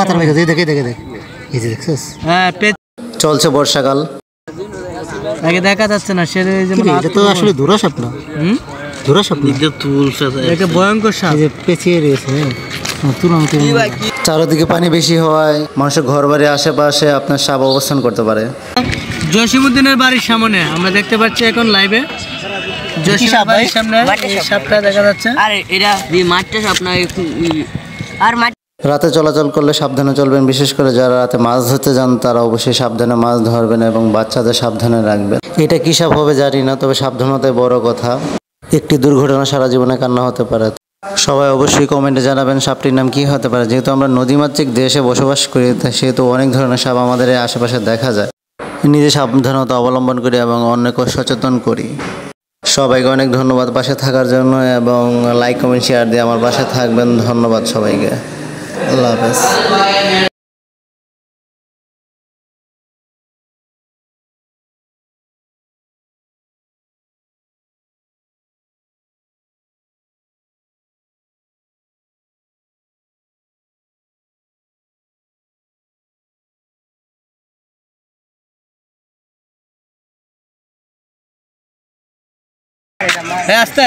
মাথার মেঘ দেখে দেখে দেখ এই যে দেখছিস হ্যাঁ চলছে বর্ষাকাল আগে দেখা যাচ্ছে না সে এটা তো আসলে ধুরা সাপ না ধুরা সাপ এটা তুলছে এটা ভয়ঙ্কর সাপ এই যে পেঁচিয়ে রয়েছে চারিদিকে পানি বেশি হওয়ায় মানুষের ঘর বাড়ির আশেপাশে আপনার সাপ অবস্থান করতে পারে। জসিমউদ্দিনের বাড়ির সামনে আমরা দেখতে পাচ্ছি এখন লাইভে জসিম বাড়ির সামনে সাপটা দেখা যাচ্ছে। আরে এটা মাঠটা সাপ না আর রাতে চলাচল করলে সাবধানে চলবেন, বিশেষ করে যারা রাতে মাছ ধরতে যান তারা অবশ্যই সাবধানে মাছ ধরবেন এবং বাচ্চাদের সাবধানে রাখবেন। এটা কী সাপ হবে জানি না, তবে সাবধানতাই বড় কথা। একটি দুর্ঘটনা সারা জীবনে কান্না হতে পারে। সবাই অবশ্যই কমেন্টে জানাবেন সাপটির নাম কী হতে পারে। যেহেতু আমরা নদীমাতৃক দেশে বসবাস করি সেহেতু অনেক ধরনের সাপ আমাদের আশেপাশে দেখা যায়। নিজে সাবধানতা অবলম্বন করি এবং অন্যকে সচেতন করি। সবাইকে অনেক ধন্যবাদ পাশে থাকার জন্য এবং লাইক কমেন্ট শেয়ার দিয়ে আমার পাশে থাকবেন। ধন্যবাদ সবাইকে। আল্লাহ হাফেজ। আস্তে